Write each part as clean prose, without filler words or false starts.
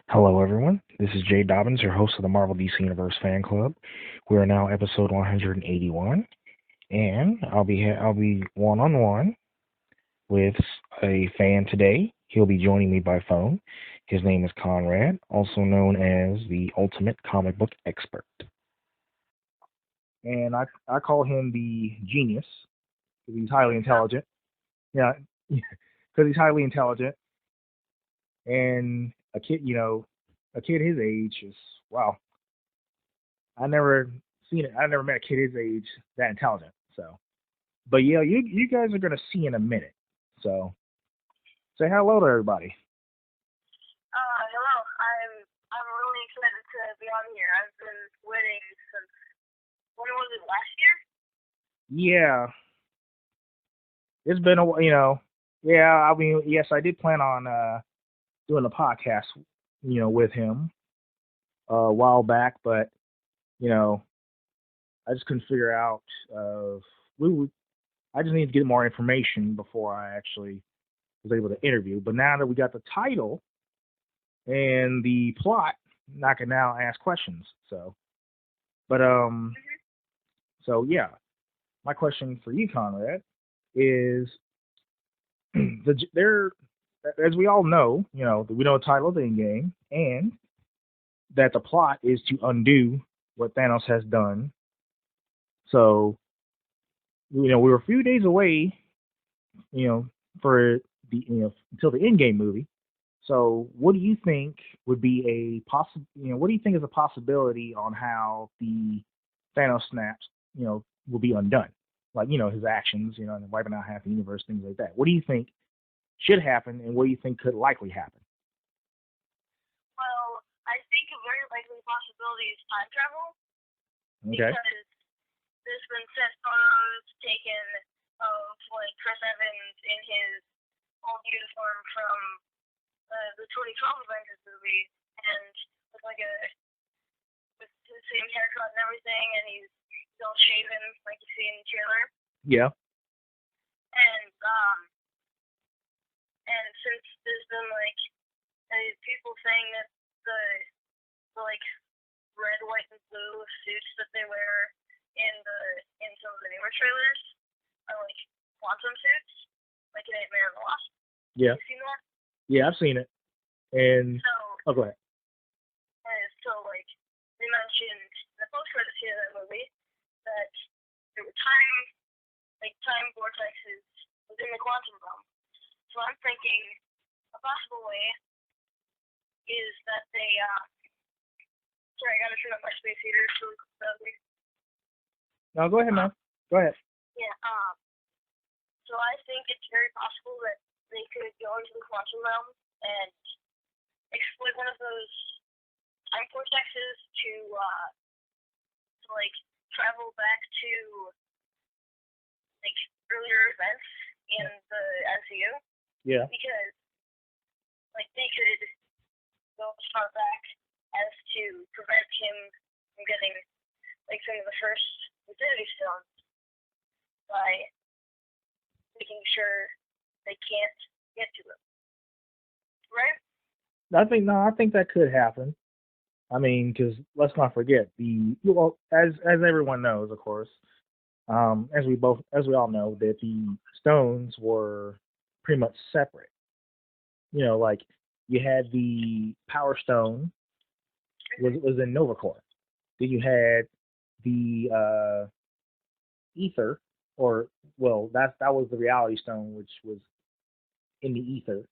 Hello, everyone. This is Jay Dobbins, your host of the Marvel DC Universe Fan Club. We are now episode 181, and I'll be one-on-one with a fan today. He'll be joining me by phone. His name is Konrad, also known as the Ultimate Comic Book Expert, and I call him the genius because he's highly intelligent. Yeah, because he's highly intelligent, and a kid his age is wow. I never seen it. I never met a kid his age that intelligent. So, but yeah, you guys are gonna see in a minute. So, say hello to everybody. Hello. I'm really excited to be on here. I've been waiting since when was it last year? Yeah, it's been a. Yeah, I mean, yes, I did plan on doing a podcast, with him a while back, but you know, I just couldn't figure out. We would. I just need to get more information before I actually was able to interview. But now that we got the title and the plot, I can now ask questions. So, but so yeah, my question for you, Conrad, is there, as we all know, we know the title of the game, and that the plot is to undo what Thanos has done. So, we were a few days away, for the until the in game movie. So, what do you think would be a possible? What do you think is a possibility on how the Thanos snaps, will be undone? Like, his actions, and wiping out half the universe, things like that. What do you think should happen, and what do you think could likely happen? Well, I think a very likely possibility is time travel. Okay. Because there's been set photos taken of like Chris Evans in his old uniform from the 2012 Avengers movie, and with like with his same haircut and everything, and he's still shaven like you see in the trailer. Yeah. And since there's been like people saying that the like red, white, and blue suits that they wear in some of the newer trailers are like quantum suits, like in Ant-Man and the Wasp. Yeah. Have you seen that? Yeah, I've seen it. And so, go ahead. So like they mentioned in the post-credits here of that movie that there were time vortexes within the quantum realm. So I'm thinking a possible way is that they sorry, I gotta turn up my space heater really quickly. No, go ahead, man. Go ahead. Yeah, so I think it's very possible that they could go into the quantum realm and exploit one of those time vortexes to like travel back to like earlier events in the MCU. Yeah. Because like they could go as far back as to prevent him from getting like some of the first Infinity Stones by making sure they can't get to them. Right? I think that could happen. I mean, because let's not forget as everyone knows, of course, as we all know, that the stones were pretty much separate. Like you had the Power Stone was in Nova Corps. Then you had the Ether, or well, that was the Reality Stone, which was in the Ether.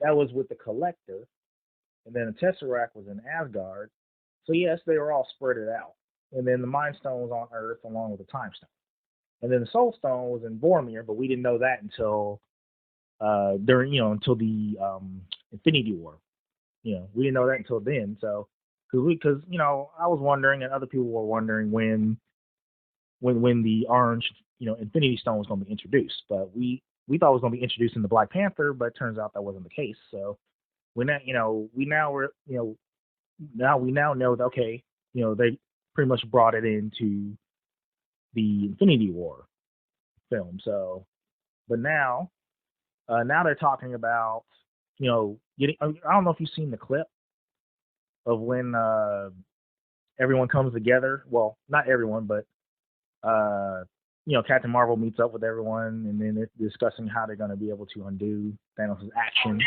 That was with the Collector, and then the Tesseract was in Asgard. So yes, they were all spread out. And then the Mind Stone was on Earth along with the Time Stone. And then the Soul Stone was in Vormir, but we didn't know that until until the Infinity War. We didn't know that until then. So because I was wondering, and other people were wondering when the orange Infinity Stone was going to be introduced, but we thought it was going to be introduced in the Black Panther, but it turns out that wasn't the case. So we now know that okay, they pretty much brought it into the Infinity War film. So, but now they're talking about getting. I don't know if you've seen the clip of when everyone comes together. Well, not everyone, but uh, Captain Marvel meets up with everyone, and then they're discussing how they're going to be able to undo Thanos' action.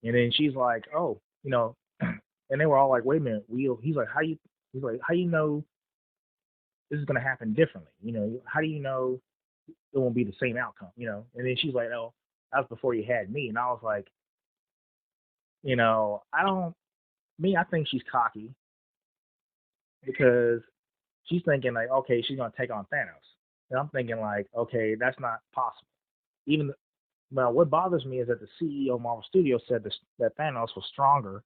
And then she's like, "Oh, and they were all like, "Wait a minute, He's like, how you know this is going to happen differently? How do you know it won't be the same outcome? And then she's like, "Oh, that was before you had me." And I was like, I don't. I think she's cocky because she's thinking like, okay, she's gonna take on Thanos, and I'm thinking like, okay, that's not possible. Even well, what bothers me is that the CEO of Marvel Studios said that Thanos was stronger.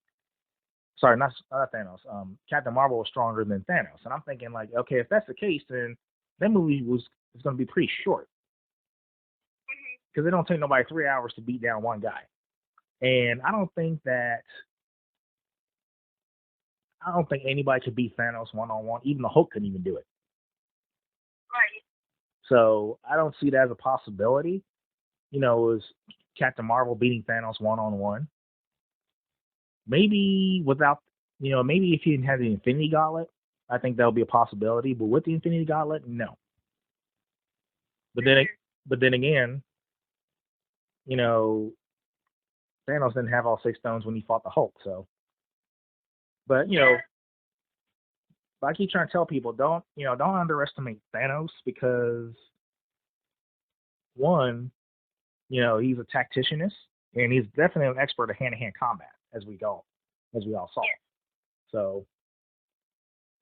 Sorry, not Thanos. Captain Marvel was stronger than Thanos, and I'm thinking like, okay, if that's the case, then that movie is going to be pretty short because it don't take nobody 3 hours to beat down one guy, and I don't think anybody could beat Thanos one-on-one. Even the Hulk couldn't even do it. Right. So I don't see that as a possibility. It was Captain Marvel beating Thanos one-on-one. Maybe without, maybe if he didn't have the Infinity Gauntlet, I think that would be a possibility. But with the Infinity Gauntlet, no. But then again, Thanos didn't have all 6 stones when he fought the Hulk. So, but I keep trying to tell people don't underestimate Thanos because one, he's a tacticianist and he's definitely an expert at hand-to-hand combat, as we all saw. Yeah. So,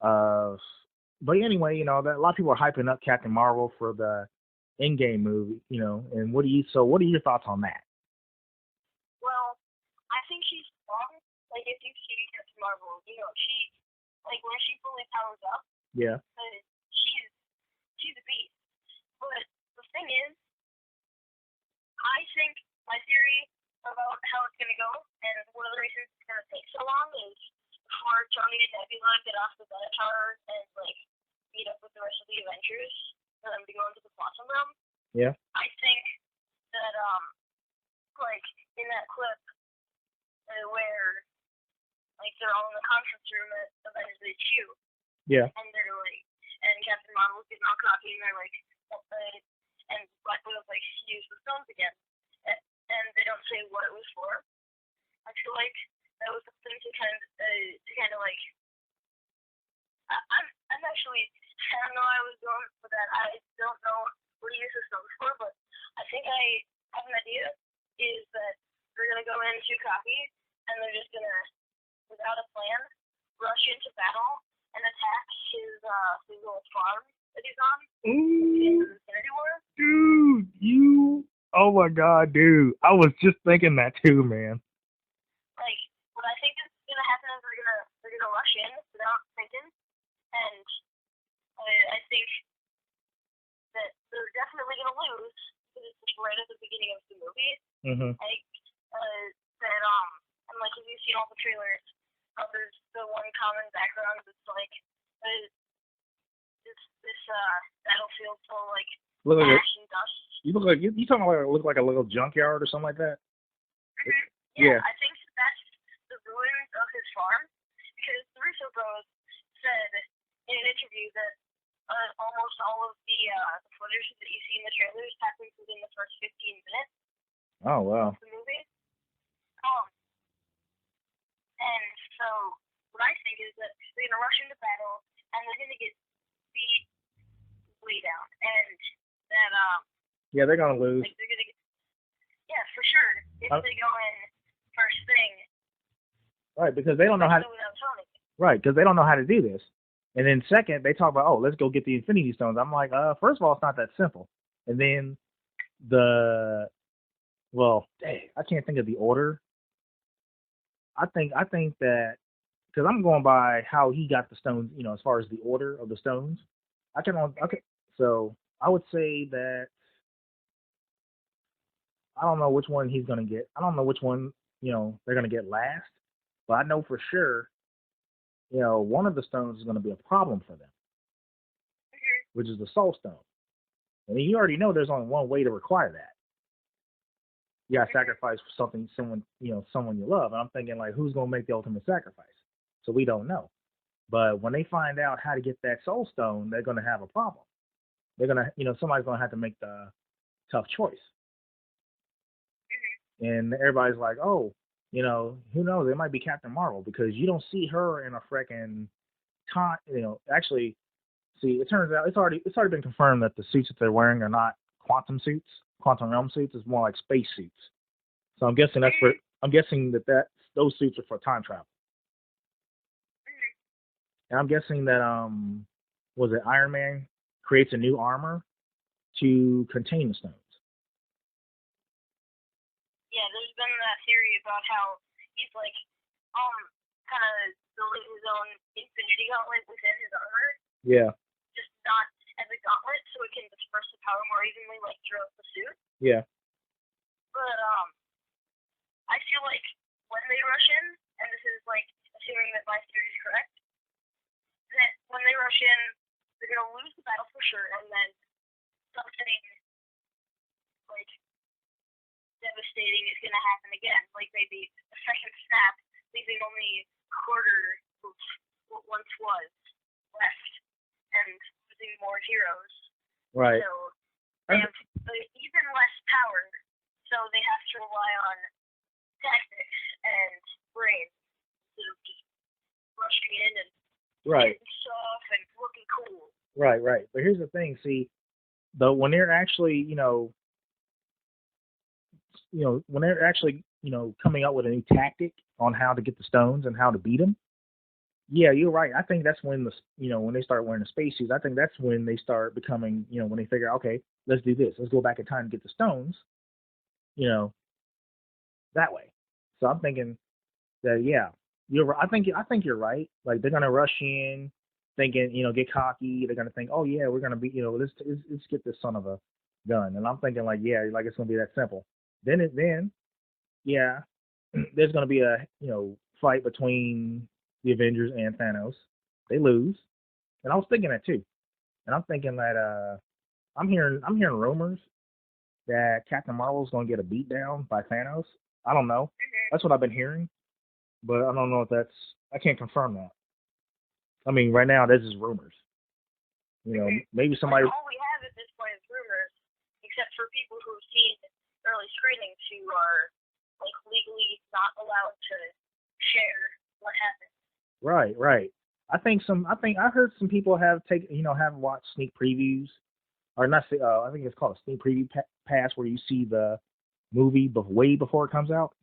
but anyway, that a lot of people are hyping up Captain Marvel for the Endgame movie, and what are your thoughts on that? Well, I think she's strong. Like, if you see Captain Marvel, she, like, when she fully powers up, yeah, she's a beast. But the thing is, I think my theory about how it's going to go, and one of the reasons it's going to take so long is for Tony and Nebula get off the Bennett Tower and, like, meet up with the rest of the Avengers for them to go into the Quantum Realm. Yeah. I think that, like, in that clip where, like, they're all in the conference room at Avengers HQ. Yeah. And they're, like, and Captain Marvel's getting all cocky, and they're, like, and Black Widow's, like, use the stones again. And they don't say what it was for. I feel like that was something to kind of like. I'm actually, I don't know I was going for that. I don't know what he uses stones for, but I think I have an idea. Is that they're gonna go in too cocky, and they're just gonna, without a plan, rush into battle and attack his little farm that he's on. In Infinity War. Dude, oh my God, dude! I was just thinking that too, man. Like, what I think is gonna happen is they're gonna rush in without thinking, and I think that they're definitely gonna lose because it's like right at the beginning of the movie. Mm-hmm. Like and like if you see all the trailers, there's the one common background that's like this battlefield full of like ash and dust. You look like you talking about look like a little junkyard or something like that. Mm-hmm. Yeah, I think that's the ruins of his farm because the Russo Bros said in an interview that almost all of the footage that you see in the trailers happens within the first 15 minutes. Oh wow. Of the movie. And so what I think is that they're gonna rush into battle and they're gonna get beat way down, and that yeah, they're gonna lose. Like they're gonna get, yeah, for sure. If they go in first thing. Right, because they don't know how to. Right, because they don't know how to do this. And then second, they talk about, oh, let's go get the Infinity Stones. I'm like, first of all, it's not that simple. And then I can't think of the order. I think that because I'm going by how he got the stones, as far as the order of the stones. So I would say that I don't know which one he's gonna get. I don't know which one they're gonna get last, but I know for sure one of the stones is gonna be a problem for them, which is the Soul Stone. And you already know there's only one way to require that. You got to sacrifice for someone you love. And I'm thinking like, who's gonna make the ultimate sacrifice? So we don't know. But when they find out how to get that soul stone, they're gonna have a problem. They're gonna, somebody's gonna have to make the tough choice. And everybody's like, oh, who knows? It might be Captain Marvel because you don't see her in a freaking time. Actually, see, it turns out it's already been confirmed that the suits that they're wearing are not quantum suits, quantum realm suits. It's more like space suits. So I'm guessing that those suits are for time travel. And I'm guessing that was it Iron Man creates a new armor to contain the stones. Yeah, there's been that theory about how he's like kind of building his own infinity gauntlet within his armor. Yeah. Just not as a gauntlet, so it can disperse the power more evenly, like throughout the suit. Yeah. But I feel like when they rush in, and this is like assuming that my theory is correct, that when they rush in, they're gonna lose the battle for sure, and then something like devastating is gonna happen again. Like maybe a second snap, leaving only a quarter of what once was left, and losing more heroes. Right. So they have even less power, so they have to rely on tactics and brains instead of just rushing in and getting stuff and looking cool. Right. But here's the thing. See, when they're actually, when they're actually, coming up with a new tactic on how to get the stones and how to beat them. Yeah, you're right. I think that's when when they start wearing the spacesuits. I think that's when they start becoming, when they figure, okay, let's do this. Let's go back in time and get the stones. That way. So I'm thinking that you're. I think you're right. Like they're gonna rush in, thinking, get cocky. They're gonna think, oh yeah, we're gonna be, let's get this son of a gun. And I'm thinking like, yeah, like it's gonna be that simple. Then there's gonna be a fight between the Avengers and Thanos. They lose, and I was thinking that too. And I'm thinking that I'm hearing rumors that Captain Marvel's gonna get a beat down by Thanos. I don't know. That's what I've been hearing, but I don't know if I can't confirm that. I mean, right now this is rumors. Maybe somebody. All we have at this point is rumors, except for people who've seen early screenings who are like legally not allowed to share what happened. Right. I heard some people have have watched sneak previews, or not. I think it's called a sneak preview pass, where you see the movie way before it comes out.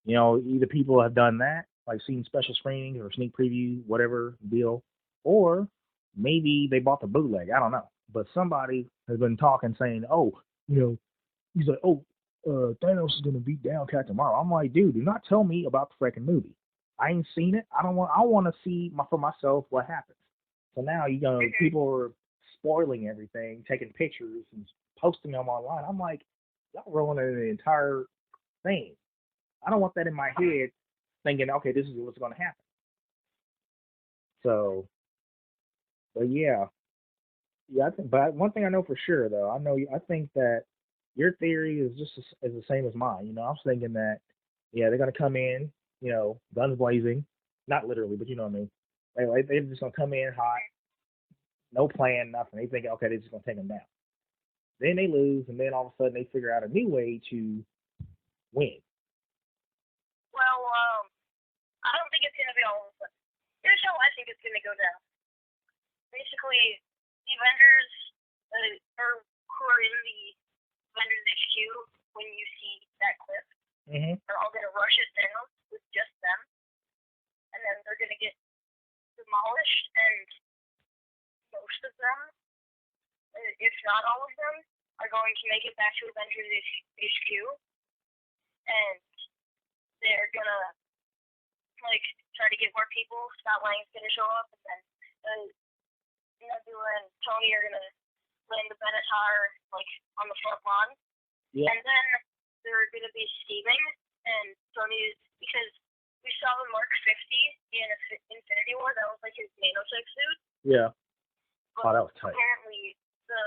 Either people have done that, like seen special screenings or sneak preview, whatever deal, or maybe they bought the bootleg. I don't know, but somebody has been talking, saying, "Oh, he's like, oh, Thanos is gonna beat down Captain Marvel." I'm like, dude, do not tell me about the freaking movie. I ain't seen it. I want to see for myself what happens. So now people are spoiling everything, taking pictures and posting them online. I'm like, y'all ruining the entire thing. I don't want that in my head, thinking, okay, this is what's going to happen. So, but yeah. But one thing I know for sure, though, I think that your theory is just is the same as mine. I was thinking that, they're going to come in, guns blazing, not literally, but you know what I mean. They're just going to come in hot, no plan, nothing. They think, okay, they're just going to take them down. Then they lose, and then all of a sudden they figure out a new way to win. Well, I don't think it's going to be all of a sudden. Here's how I think it's going to go down. Basically, the Avengers, who are in the Avengers HQ, when you see that clip, are all going to rush at Thanos with just them, and then they're going to get demolished, and most of them, if not all of them, are going to make it back to Avengers HQ, and they're going to try to get more people. Scott Lang's going to show up, and then Nebula and Tony are going to land the Benatar on the front lawn. Yeah. And then they're going to be scheming, and Tony, because we saw the Mark 50 in Infinity War, that was his nanotech suit. Yeah. But that was tight. Apparently, the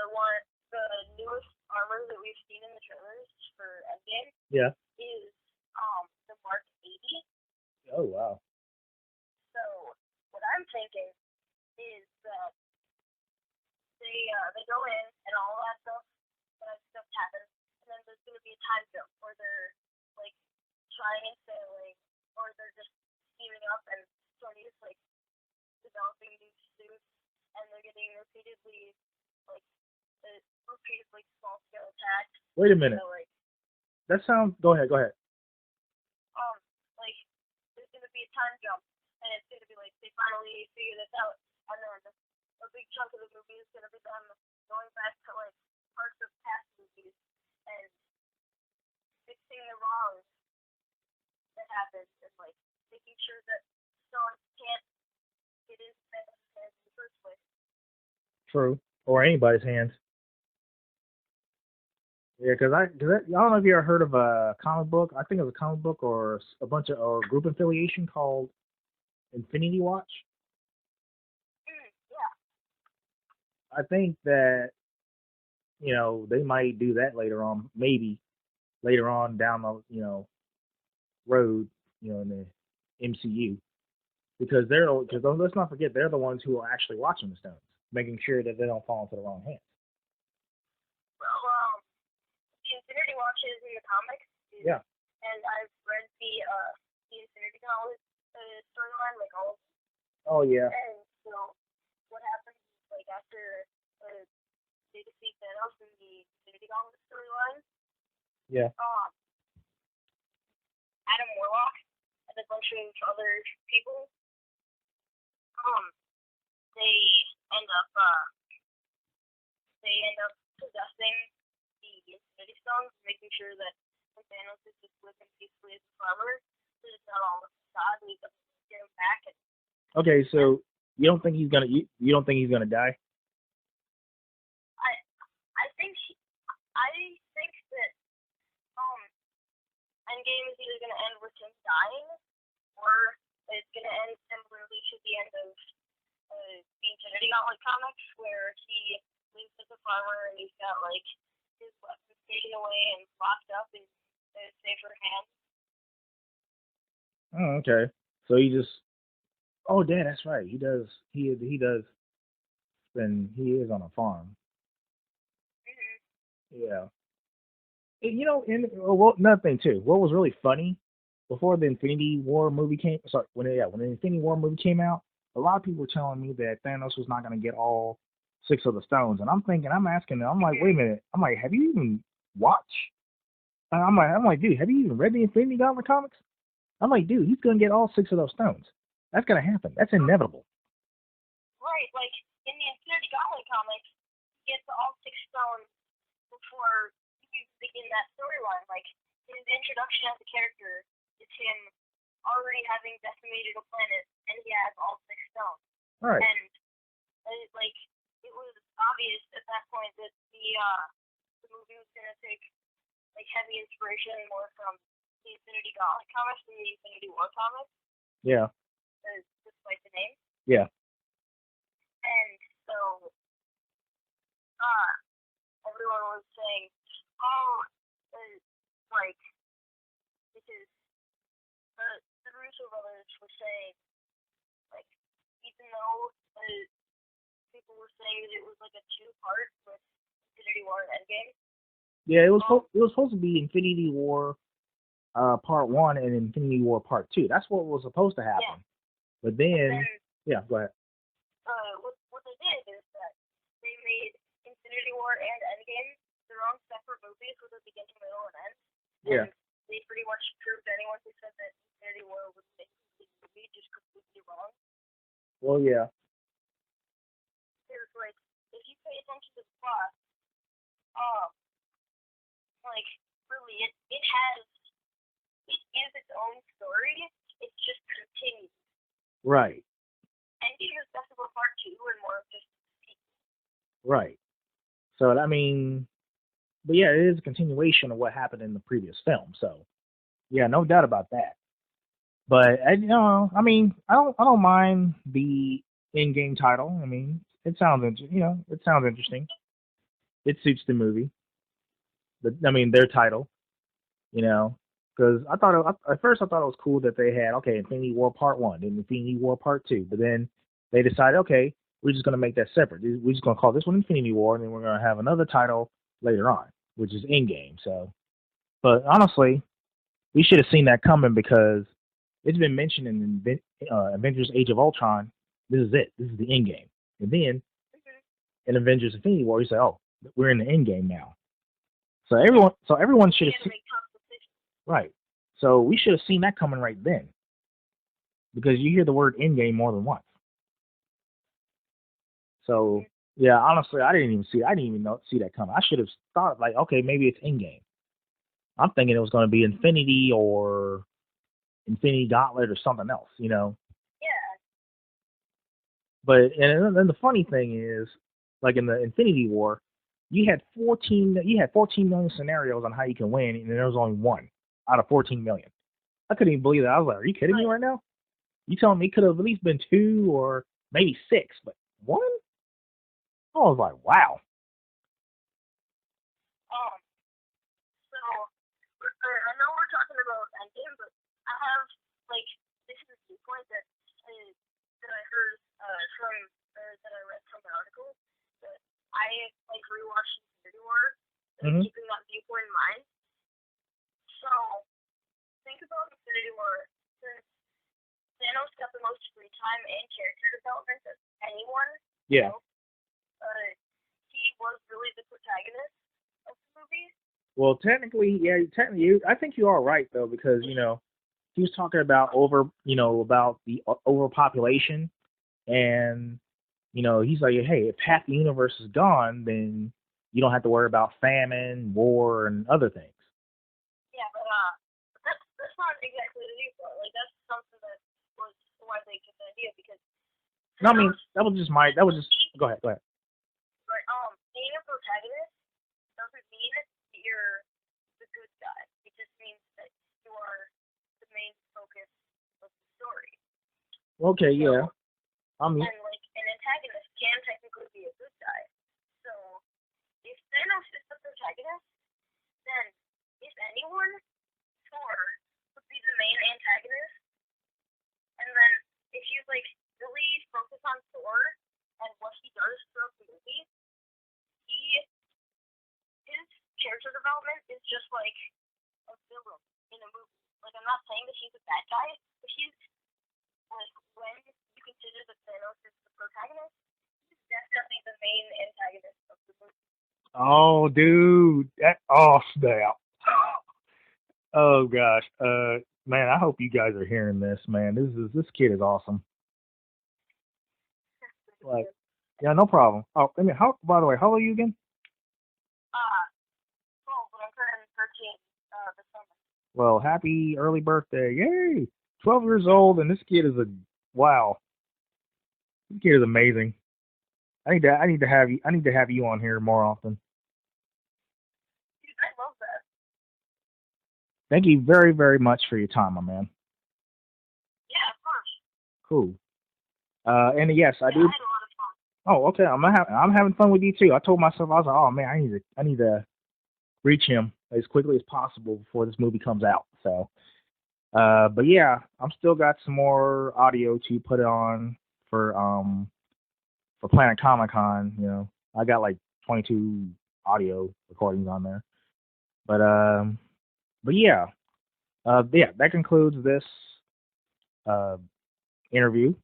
newest armor that we've seen in the trailers for Endgame Yeah. is the Mark 80. Oh wow. So what I'm thinking is that they go in and all that stuff happens, and then there's gonna be a time jump where they're like trying and failing, or they're just steaming up and Sony's like developing these suits, and they're getting repeatedly small scale attacks. Wait a minute. So, like, that sounds. Go ahead. Go ahead. Like there's gonna be a time jump, and it's gonna be like they finally figure this out, and then a big chunk of the movie is gonna be them going back to like parts of past movies and fixing the wrongs that happened, and like making sure that someone can't get into that in the first place. True. Or anybody's hands. Yeah, because I don't know if you ever heard of a comic book. I think it was a comic book or a bunch of or group affiliation called Infinity Watch. Yeah. I think that they might do that later on, maybe later on down the road, in the MCU, because let's not forget they're the ones who are actually watching the stones, making sure that they don't fall into the wrong hands. Well, the Infinity Watches in the comics. Yeah. And I've read the Infinity Gauntlet storyline, like all. Oh yeah. And so what happens like after they defeat Thanos in the Infinity Gauntlet storyline? Yeah. Adam Warlock and a bunch of other people. They end up possessing the Infinity Stones, making sure that Thanos is just living peacefully as a farmer, so it's not all a facade. We can get him back. Okay, so you don't think he's gonna die? I think that Endgame is either gonna end with him dying, or it's gonna end similarly to the end of the Infinity Gauntlet comics, where he lives as a farmer and he's got like his weapons taken away and locked up in safer hands. Oh, okay. So he just. Oh, yeah, that's right. He does. He does. And he is on a farm. Mm-hmm. Yeah. Another thing too. What was really funny before the Infinity War movie came? Sorry, when the Infinity War movie came out, a lot of people were telling me that Thanos was not going to get all 6 of the stones, and I'm asking them, I'm like, wait a minute. I'm like, have you even watched? I'm like, dude, have you even read the Infinity Gauntlet comics? I'm like, dude, he's going to get all 6 of those stones. That's going to happen. That's inevitable. Right, like in the Infinity Gauntlet comics, he gets all 6 stones before you begin that storyline. Like his introduction as a character is him already having decimated a planet, and he has all 6 stones. Right. And it was obvious at that point that the movie was gonna take like heavy inspiration more from the Infinity Gauntlet comics than the Infinity War comics. Yeah. Despite the name. Yeah. And so, everyone was saying, because the Russo brothers were saying, like, even though people were saying that it was like a 2-part with Infinity War and Endgame. Yeah, it was supposed to be Infinity War Part 1 and Infinity War Part 2. That's what was supposed to happen. Yeah. But then, yeah, go ahead. What they did is that they made Infinity War and Endgame their own separate movies with a beginning, middle, and end. Yeah. And they pretty much proved anyone who said that Infinity War was a movie just completely wrong. Well, yeah. Because, like, if you pay attention to the plot, like, really, it is its own story. It's just continued. Right. Endgame is Festival Part 2 and more of just right. So, I mean, but yeah, it is a continuation of what happened in the previous film. So, yeah, no doubt about that. But I mean, I don't mind the in-game title. I mean, it sounds interesting. It suits the movie. their title. You know, because at first I thought it was cool that they had Infinity War Part One and Infinity War Part Two, but then they decided we're just gonna make that separate. We're just gonna call this one Infinity War, and then we're gonna have another title later on, which is Endgame. So, but honestly, we should have seen that coming because it's been mentioned in Avengers: Age of Ultron. This is it. This is the Endgame, and then in Avengers: Infinity War, you say, "Oh, we're in the Endgame now." So everyone should have seen. Right. So we should have seen that coming right then. Because you hear the word in game more than once. So yeah, honestly, I didn't even see that coming. I should have thought like, okay, maybe it's in game. I'm thinking it was going to be Infinity or Infinity Gauntlet or something else, you know. Yeah. But and then the funny thing is, like in the Infinity War, you had 14 million scenarios on how you can win, and there was only one out of 14 million. I couldn't even believe that. I was like, are you kidding me right now? You telling me it could have at least been 2 or maybe 6, but 1? I was like, wow. So I know we're talking about Endgame, but I have this is a key point that I heard from that I read from an article that I rewatched Infinity War, keeping that viewpoint in mind. So think about Infinity War since Thanos got the most free time and character development of anyone. Yeah. He was really the protagonist of the movie. Well, technically, I think you are right though, because he was talking about about the overpopulation, and he's like, hey, if half the universe is gone, then you don't have to worry about famine, war, and other things. Yeah, but that's not exactly the deal. Like that's something that was why they get the idea because. No, I mean that was just go ahead. But being a protagonist doesn't mean that you're the good guy. It just means that you are the main focus of the story. Okay, yeah. And an antagonist can technically be a good guy. So if Thanos is the protagonist, then if anyone, Thor would be the main antagonist. And then if you really focus on Thor and what he does throughout the movie, his character development is just like a villain in a movie. Like I'm not saying that he's a bad guy, but he's when you consider that Thanos is the protagonist, he's definitely the main antagonist of the movie. Oh, dude, snap! Oh gosh, man, I hope you guys are hearing this, man. This kid is awesome. Like, yeah, no problem. Oh, I mean, by the way, how old are you again? 12, but I'm turning 13 this summer. Well, happy early birthday! Yay! 12 years old, and this kid is wow. This kid is amazing. I need to have you on here more often. Dude, I love that. Thank you very, very much for your time, my man. Yeah, of course. Cool. And yes, I do. I had a lot of fun. Oh, okay. I'm having fun with you too. I told myself, I was like, oh man, I need to reach him as quickly as possible before this movie comes out. So, but yeah, I'm still got some more audio to put on for Planet Comic Con. I got like 22 audio recordings on there. But yeah, that concludes this interview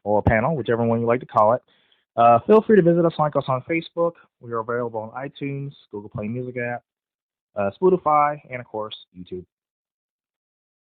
or panel, whichever one you like to call it. Feel free to visit us, like us on Facebook. We are available on iTunes, Google Play Music app, Spotify, and of course YouTube.